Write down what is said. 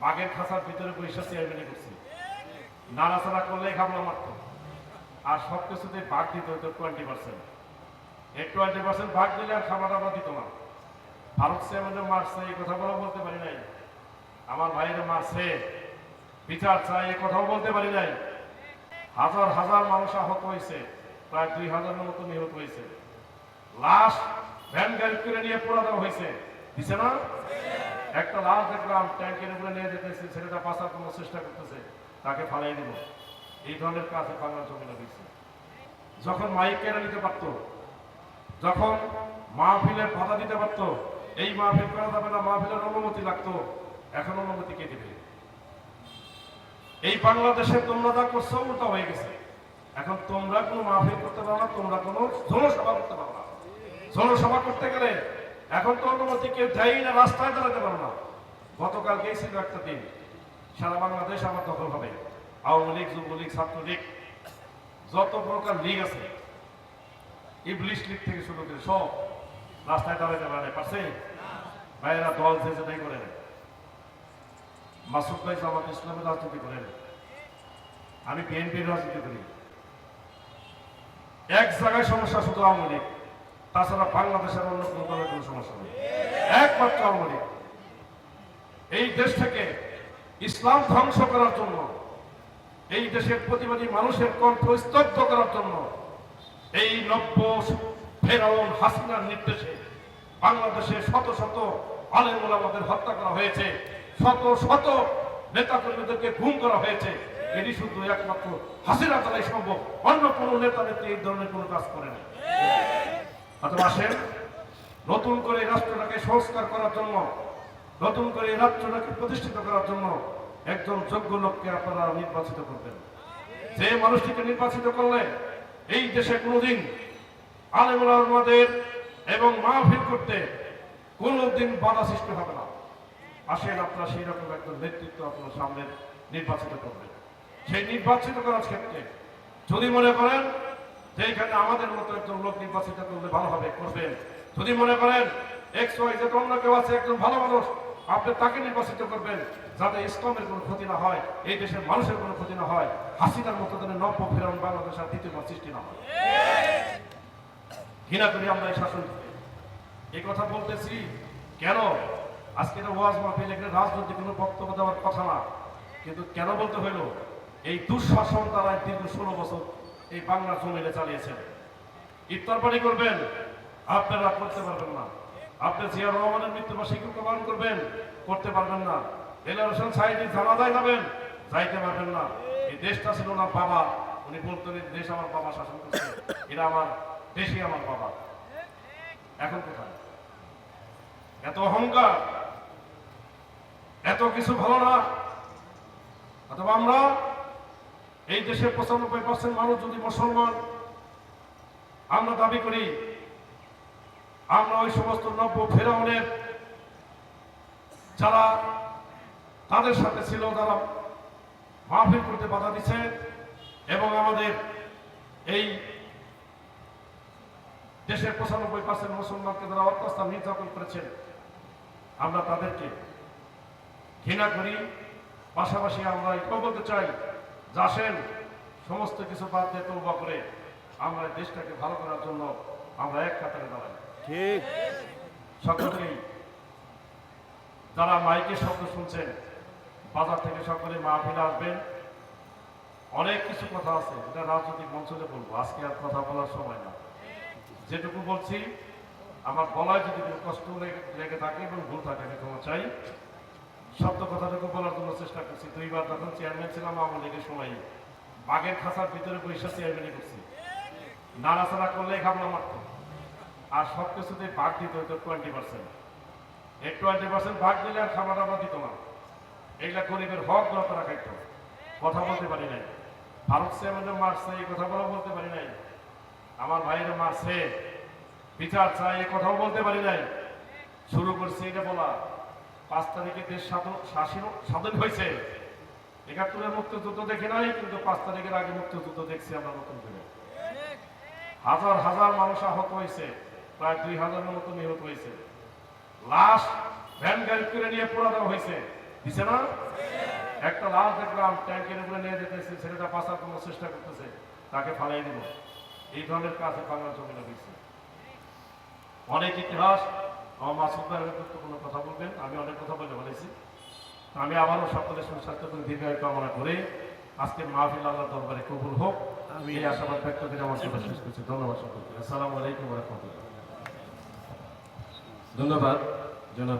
বাঘের খাঁচার ভিতরে বৈশা চেয়ারম্যানে করছি, নাড়াচাড়া করলে খাবলা মারত, আর সব কিছুতে ভাগ দিত হইতো 20%। এই 20% ভাগ দিলে আর খাবার আবার দিত না। ভারত চেয়ারম্যানে মারছে এই কথা বলতে পারি নাই, আমার ভাইরা মারছে বিচার চাই এই কথাও বলতে পারি নাই। হাজার হাজার মানুষ আহত হয়েছে, প্রায় 2000-এর মতো নিহত হয়েছে। লাশ ভ্যান গাড়ি করে নিয়ে পোড়া দেওয়া হয়েছে, দিছে না? একটা লাশ দেখলাম ট্যাঙ্কের উপরে নিয়ে যেতেছে, ছেলেটা বাঁচার কোনো চেষ্টা করতেছে, তাকে ফালাই দিব। এই ধরনের কাজে বাংলা জমিনে দিচ্ছে। যখন মাইক কেড়ে নিতে পারতো, যখন মাহফিলের বাধা দিতে পারতো, এই মাহফিল করা যাবে না, মাহফিলের অনুমতি লাগতো, এখন অনুমতি কে দিবে? এই বাংলাদেশে তোমরা যা করছো উল্টা হয়ে গেছে। এখন তোমরা কোনো মাহফিল করতে পারো না, তোমরা কোনো জনসভা করতে পারো না। জনসভা করতে গেলে এখন তো অনুমতি কেউ দেয় না, রাস্তায় দাঁড়াতে পারো না। গতকালকেই ছিল একটা দিন, সারা বাংলাদেশ আমার দখল হবে। আওয়ামী লীগ, যুবলীগ, ছাত্রলীগ, যত প্রকার লীগ আছে, ইবলিশ লীগ থেকে শুরু করে সব রাস্তায় দাঁড়াতে পারে, পারছে? ভাইয়েরা দল যে যেটাই করেন, মাসুদ ভাই জামাত ইসলামের রাজনীতি করেন, আমি বিএনপির রাজনীতি করি। এক জায়গায় সমস্যা শুধু আওয়ামী লীগ, তাছাড়া বাংলাদেশের অন্য কোনো দলের কোনো সমস্যা নেই, একমাত্র আওয়ামী লীগ। এই দেশ থেকে ইসলাম ধ্বংস করার জন্য, এই দেশের প্রতিবাদী মানুষের কণ্ঠ স্তব্ধ করার জন্য এই নব্য ফেরাউন হাসিনার নির্দেশে বাংলাদেশে শত শত আলেম ওলামাদের হত্যা করা হয়েছে, শত শত নেতাকর্মীদেরকে গুম করা হয়েছে। এটি শুধু একমাত্র হাসিনা দ্বারাই সম্ভব, অন্য কোনো নেতা নেত্রী এই ধরনের কোনো কাজ করে না। অথবা আসেন, নতুন করে রাষ্ট্রটাকে সংস্কার করার জন্য, নতুন করে রাষ্ট্রটাকে প্রতিষ্ঠিত করার জন্য একজন যোগ্য লোককে আপনারা নির্বাচিত করবেন। যে মানুষটিকে নির্বাচিত করলে এই দেশে কোনোদিন আলেম ওলামাদের এবং মাহফিল করতে কোনোদিন বাধা সৃষ্টি হবে না। আসেন, আপনারা সেই রকম একজন নেতৃত্ব আপনার সামনে নির্বাচিত করবেন। সেই নির্বাচিত করার ক্ষেত্রে যদি মনে করেন যে এখানে আমাদের মতো একজন লোক নির্বাচিত করলে ভালো হবে, করবেন। যদি মনে করেন XYZ অন্য কেউ আছে একজন ভালো মানুষ, আপনি তাকে নির্বাচিত করবেন, যাতে ইসলামের কোনো ক্ষতি না হয়, এই দেশের মানুষের কোনো ক্ষতি না হয়, হাসিনার মতো যেন নব্য ফেরাউন বাংলাদেশ আর দ্বিতীয়বার সৃষ্টি না হয়। ঘৃণা করি আমরা এই শাসন। এই কথা বলতেছি কেন? আজকে ওয়াজ মাহফিল, এখানে রাজনৈতিক কোনো বক্তব্য দেওয়ার কথা না, কিন্তু কেন বলতে হইল? এই দুঃশাসন তারা দীর্ঘ 16 বছর এই বাংলার জমিনে চালিয়েছেন। ইফতার পানি করবেন, আপনারা করতে পারবেন না। আপনি জিয়া রহমানের মৃত্যুবার্ষিকী পালন করবেন, করতে পারবেন না। এলার হোসেন সাইদি জানাজায় যাবেন, যাইতে পারবেন না। এই দেশটা ছিল না বাবা, উনি বলতেন দেশ আমার বাবা শাসন করছে, এরা আমার দেশই আমার বাবা। এখন কোথায়? এত অহংকার, এত কিছু ভালো না। অথবা আমরা এই দেশের 95% মানুষ যদি মুসলমান, আমরা দাবি করি আমরা ওই সমস্ত নব্য ফেরাউনের যারা তাদের সাথে ছিল, যারা মাহফিল করতে বাধা দিচ্ছে এবং আমাদের এই দেশের 95% মুসলমানকে যারা অত্যাচার নির্যাতন করেছেন, আমরা তাদেরকে ঘৃণা করি। পাশাপাশি আমরা এটাও বলতে চাই যে আসেন, সমস্ত কিছু বাদ দিয়ে তওবা করে আমরা দেশটাকে ভালো করার জন্য আমরা এক কাতারে দাঁড়াই। ঠিক। সকলেই যারা মাইকের শব্দ শুনছেন, বাজার থেকে সকলে মাহফিলে আসবেন। অনেক কিছু কথা আছে যেটা রাজনৈতিক মঞ্চে বলবো, আজকে আর কথা বলার সময় না। যেটুকু বলছি, আমার গলায় যদি কোনো কষ্ট লেগে থাকে এবং ভুল থাকে আমি ক্ষমা চাই। শব্দ কথাটুকু বলার জন্য চেষ্টা করছি। 2 বার যখন চেয়ারম্যান ছিলাম আওয়ামী লীগের সময়, বাঘের খাঁচার ভিতরে বৈশা চেয়ারম্যানই করছি, নাড়াচাড়া করলে খাবলা মারত, আর সব কিছুতে ভাগ দিত হইতো 20%। এই 20% ভাগ দিলে আর খাবার আবার দিত না। এইগুলা গরিবের হক তারা খাইত। কথা বলতে পারি নাই। ভারত চেয়ারম্যানে মারছে এই কথা বলতে পারি নাই। আমার ভাইরা মারছে, বিচার চাই এই কথাও বলতে পারি নাই। শুরু করছে এটা বলা, 5 তারিখে দেশ স্বাধীন হয়েছে। 71-এর মুক্তিযুদ্ধ দেখে নাই, কিন্তু 5 তারিখের আগে মুক্তিযুদ্ধ দেখছি আমরা নতুন করে। হাজার হাজার মানুষ আহত হয়েছে, প্রায় 2000-এর মতো নিহত হয়েছে। লাশ ভ্যান গাড়ি করে নিয়ে পোড়া দেওয়া হয়েছে, দিছে না? একটা লাশ দেখলাম ট্যাঙ্কের উপরে নিয়ে যেতেছে, ছেলেটা বাঁচার কোনো চেষ্টা করতেছে, তাকে ফালাই দিব। এই ধরনের কাজে বাংলা জমিনে হয়েছে। অনেক ইতিহাস। আমার মাসুদ ভাই গুরুত্বপূর্ণ কথা বলবেন, আমি অনেক কথা বলে বলেছি। আমি আবারও সকলের সুস্বাস্থ্য করে দীর্ঘায়ু কামনা করে আজকে মাহফিল আল্লাহ দরবারে কবুল হোক, আমি এই আশাবাদ ব্যক্ত করে আমার কথা শেষ করছি। ধন্যবাদ সকলকে। আসসালামু আলাইকুম ওয়া রাহমাতুল্লাহ। ধন্যবাদ জনাব।